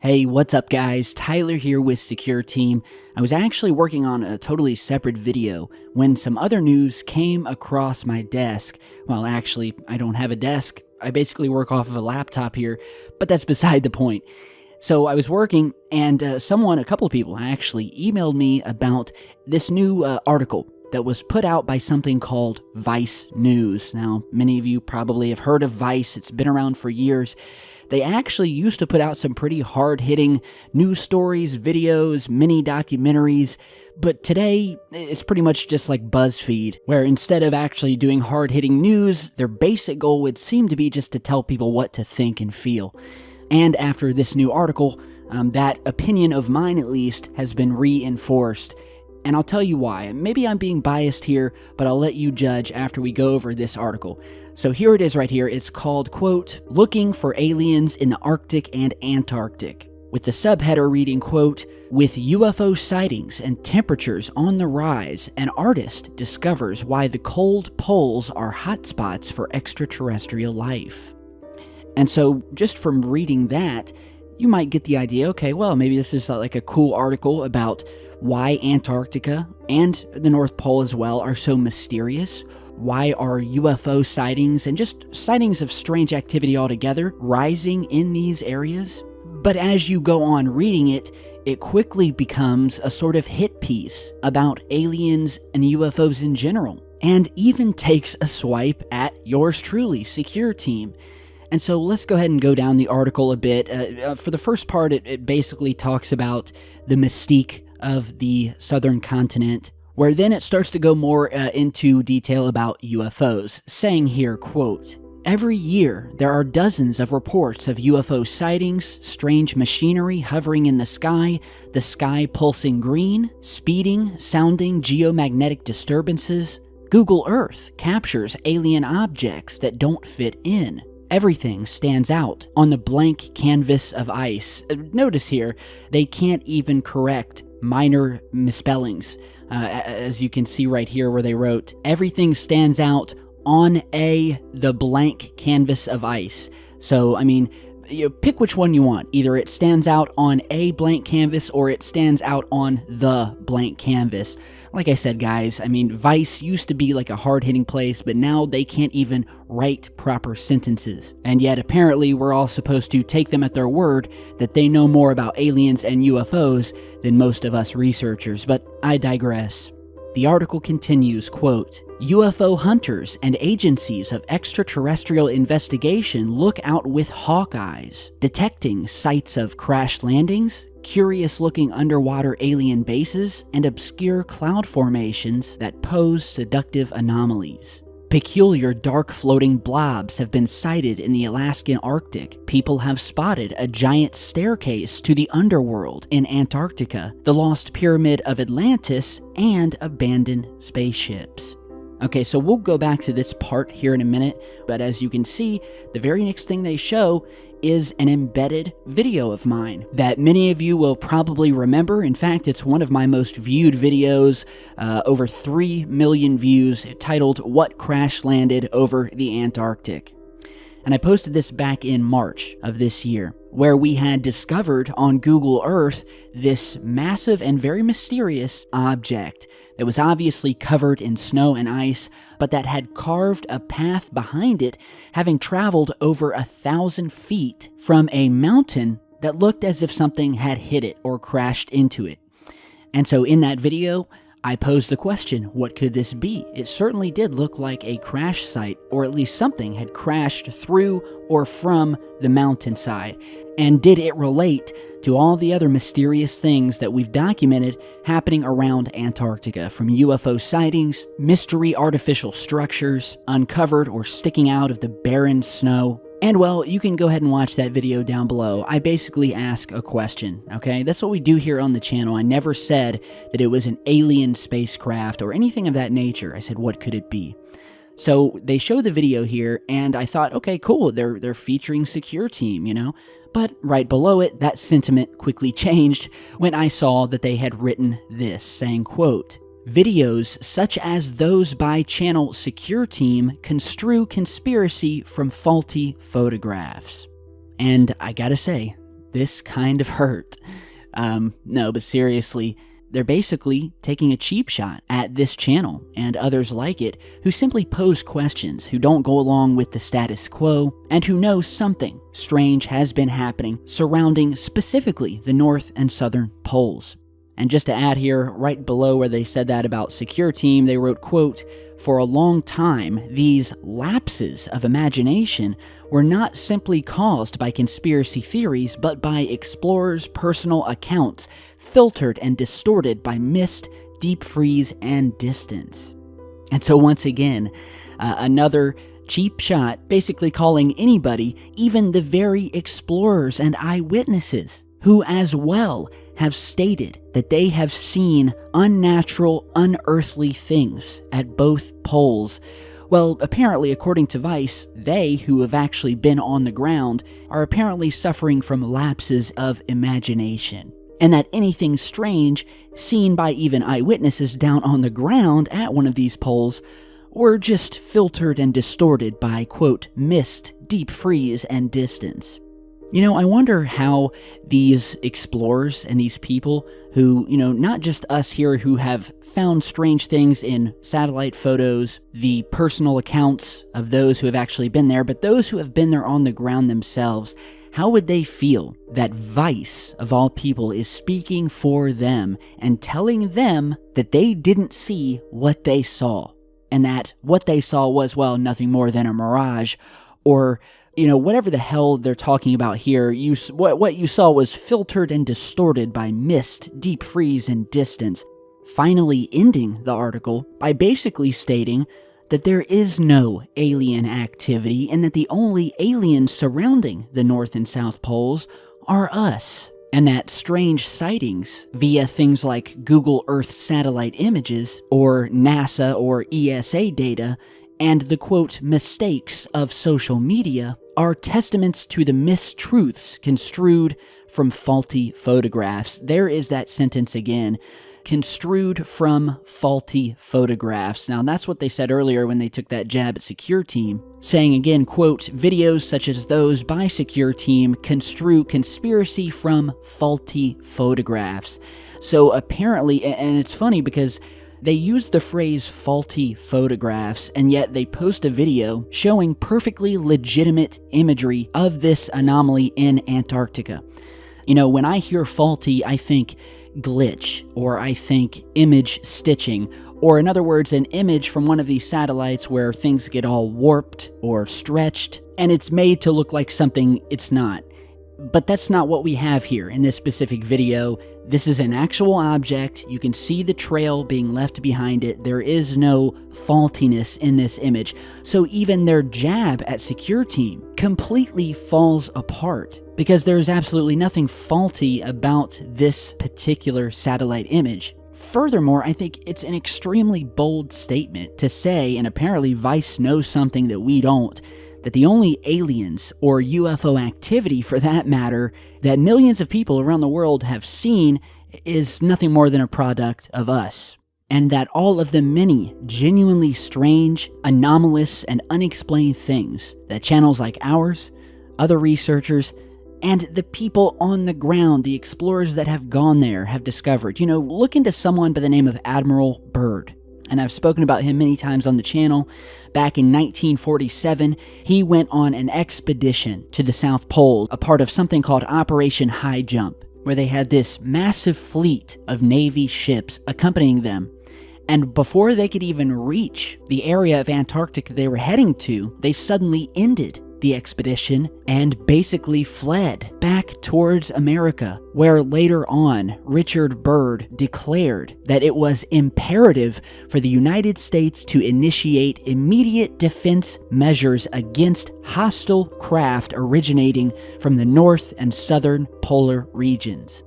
Hey, what's up guys? Tyler here with Secure Team. I was actually working on a totally separate video when some other news came across my desk. Well, actually, I don't have a desk. I basically work off of a laptop here, but that's beside the point. So I was working and a couple of people actually emailed me about this new article that was put out by something called Vice News. Now, many of you probably have heard of Vice. It's been around for years. They actually used to put out some pretty hard-hitting news stories, videos, mini documentaries, but today it's pretty much just like BuzzFeed, where instead of actually doing hard-hitting news, their basic goal would seem to be just to tell people what to think and feel. And after this new article, that opinion of mine at least has been reinforced. And I'll tell you why. Maybe I'm being biased here, but I'll let you judge after we go over this article. So here it is right here. It's called, quote, "Looking for Aliens in the Arctic and Antarctic," with the subheader reading, quote, "With UFO sightings and temperatures on the rise, an artist discovers why the cold poles are hotspots for extraterrestrial life." And so just from reading that, you might get the idea, okay, well, maybe this is like a cool article about why Antarctica and the North Pole as well are so mysterious. Why are UFO sightings and just sightings of strange activity altogether rising in these areas? But as you go on reading it, it quickly becomes a sort of hit piece about aliens and UFOs in general, and even takes a swipe at yours truly, Secure Team. And so let's go ahead and go down the article a bit. For the first part, it basically talks about the mystique of the southern continent, where then it starts to go more into detail about UFOs, saying here, quote, "Every year, there are dozens of reports of UFO sightings, strange machinery hovering in the sky pulsing green, speeding, sounding geomagnetic disturbances. Google Earth captures alien objects that don't fit in. Everything stands out on the blank canvas of ice." Notice here, they can't even correct minor misspellings. As you can see right here where they wrote, "Everything stands out on the blank canvas of ice." So, I mean, you pick which one you want. Either it stands out on a blank canvas or it stands out on the blank canvas. Like I said, guys, I mean, Vice used to be like a hard-hitting place, but now they can't even write proper sentences. And yet, apparently, we're all supposed to take them at their word that they know more about aliens and UFOs than most of us researchers, but I digress. The article continues, quote, "UFO hunters and agencies of extraterrestrial investigation look out with hawk eyes, detecting sites of crash landings, curious-looking underwater alien bases, and obscure cloud formations that pose seductive anomalies. Peculiar dark floating blobs have been sighted in the Alaskan Arctic. People have spotted a giant staircase to the underworld in Antarctica, the lost pyramid of Atlantis, and abandoned spaceships." Okay, so we'll go back to this part here in a minute, but as you can see, the very next thing they show is an embedded video of mine that many of you will probably remember. In fact, it's one of my most viewed videos, over 3 million views, titled "What Crash Landed Over the Antarctic?" And I posted this back in March of this year, where we had discovered on Google Earth this massive and very mysterious object that was obviously covered in snow and ice, but that had carved a path behind it, having traveled over 1,000 feet from a mountain that looked as if something had hit it or crashed into it. And so in that video, I posed the question, what could this be? It certainly did look like a crash site, or at least something had crashed through or from the mountainside. And did it relate to all the other mysterious things that we've documented happening around Antarctica, from UFO sightings, mystery artificial structures, uncovered or sticking out of the barren snow? And well, you can go ahead and watch that video down below. I basically ask a question, okay? That's what we do here on the channel. I never said that it was an alien spacecraft or anything of that nature. I said, what could it be? So they show the video here, and I thought, okay, cool, they're featuring Secure Team, you know? But right below it, that sentiment quickly changed when I saw that they had written this, saying, quote, "Videos such as those by channel Secure Team construe conspiracy from faulty photographs." And I gotta say, This kind of hurt. No, but seriously, they're basically taking a cheap shot at this channel and others like it who simply pose questions, who don't go along with the status quo, and who know something strange has been happening surrounding specifically the North and Southern poles. And just to add here, right below where they said that about Secure Team, they wrote, quote, "For a long time, these lapses of imagination were not simply caused by conspiracy theories, but by explorers' personal accounts, filtered and distorted by mist, deep freeze, and distance." And so once again, another cheap shot, basically calling anybody, even the very explorers and eyewitnesses, who as well have stated that they have seen unnatural, unearthly things at both poles. Well, apparently, according to Vice, they who have actually been on the ground are apparently suffering from lapses of imagination, and that anything strange seen by even eyewitnesses down on the ground at one of these poles were just filtered and distorted by, quote, mist, deep freeze, and distance. You know, I wonder how these explorers and these people who, not just us here who have found strange things in satellite photos, the personal accounts of those who have actually been there, but those who have been there on the ground themselves, how would they feel that Vice, of all people, is speaking for them and telling them that they didn't see what they saw, and that what they saw was, well, nothing more than a mirage, or whatever the hell they're talking about here, what you saw was filtered and distorted by mist, deep freeze, and distance. Finally ending the article by basically stating that there is no alien activity and that the only aliens surrounding the North and South poles are us. And that strange sightings via things like Google Earth satellite images or NASA or ESA data and the, quote, mistakes of social media are testaments to the mistruths construed from faulty photographs. There is that sentence again, construed from faulty photographs. Now, that's what they said earlier when they took that jab at Secure Team, saying again, quote, videos such as those by Secure Team construe conspiracy from faulty photographs. So apparently, and it's funny because they use the phrase faulty photographs, and yet they post a video showing perfectly legitimate imagery of this anomaly in Antarctica. When I hear faulty, I think glitch, or I think image stitching, or in other words, an image from one of these satellites where things get all warped or stretched, and it's made to look like something it's not. But that's not what we have here in this specific video. This is an actual object. You can see the trail being left behind it. There is no faultiness in this image. So even their jab at Secure Team completely falls apart because there is absolutely nothing faulty about this particular satellite image. Furthermore, I think it's an extremely bold statement to say, and apparently Vice knows something that we don't, that the only aliens, or UFO activity for that matter, that millions of people around the world have seen is nothing more than a product of us. And that all of the many genuinely strange, anomalous, and unexplained things that channels like ours, other researchers, and the people on the ground, the explorers that have gone there, have discovered. Look into someone by the name of Admiral Byrd. And I've spoken about him many times on the channel. Back in 1947, he went on an expedition to the South Pole, a part of something called Operation High Jump, where they had this massive fleet of Navy ships accompanying them. And before they could even reach the area of Antarctica they were heading to, they suddenly ended the expedition and basically fled back towards America, where later on Richard Byrd declared that it was imperative for the United States to initiate immediate defense measures against hostile craft originating from the north and southern polar regions.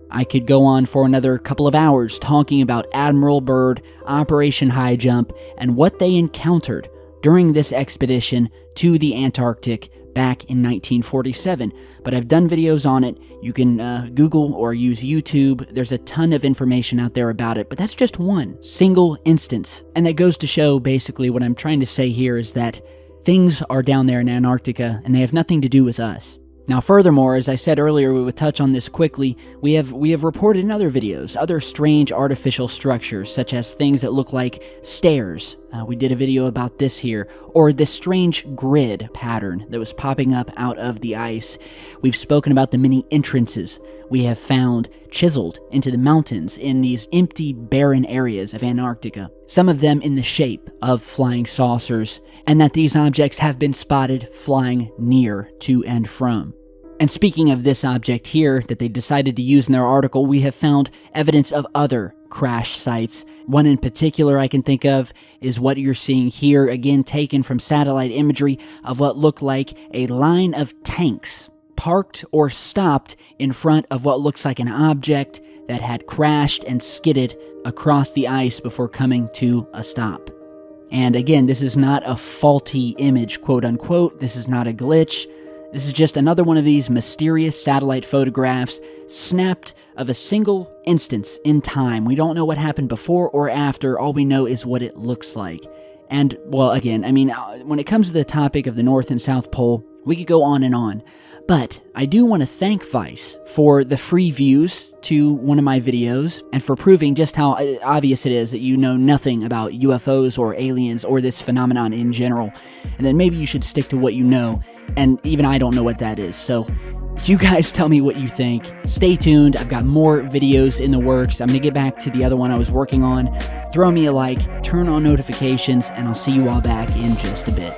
I could go on for another couple of hours talking about Admiral Byrd, Operation High Jump, and what they encountered during this expedition to the Antarctic back in 1947. But I've done videos on it. You can Google or use YouTube. There's a ton of information out there about it, but that's just one single instance. And that goes to show basically what I'm trying to say here is that things are down there in Antarctica and they have nothing to do with us. Now, furthermore, as I said earlier, we would touch on this quickly, we have reported in other videos, other strange artificial structures, such as things that look like stairs. We did a video about this here, or this strange grid pattern that was popping up out of the ice. We've spoken about the many entrances we have found chiseled into the mountains in these empty, barren areas of Antarctica, some of them in the shape of flying saucers, and that these objects have been spotted flying near to and from. And speaking of this object here that they decided to use in their article, we have found evidence of other crash sites. One in particular I can think of is what you're seeing here, again taken from satellite imagery of what looked like a line of tanks parked or stopped in front of what looks like an object that had crashed and skidded across the ice before coming to a stop. And again, this is not a faulty image, quote unquote. This is not a glitch. This is just another one of these mysterious satellite photographs snapped of a single instance in time. We don't know what happened before or after. All we know is what it looks like. And, well, again, I mean, when it comes to the topic of the North and South Pole, we could go on and on. But I do want to thank Vice for the free views to one of my videos and for proving just how obvious it is that you know nothing about UFOs or aliens or this phenomenon in general. And then maybe you should stick to what you know. And even I don't know what that is. So you guys tell me what you think. Stay tuned. I've got more videos in the works. I'm going to get back to the other one I was working on. Throw me a like, turn on notifications, and I'll see you all back in just a bit.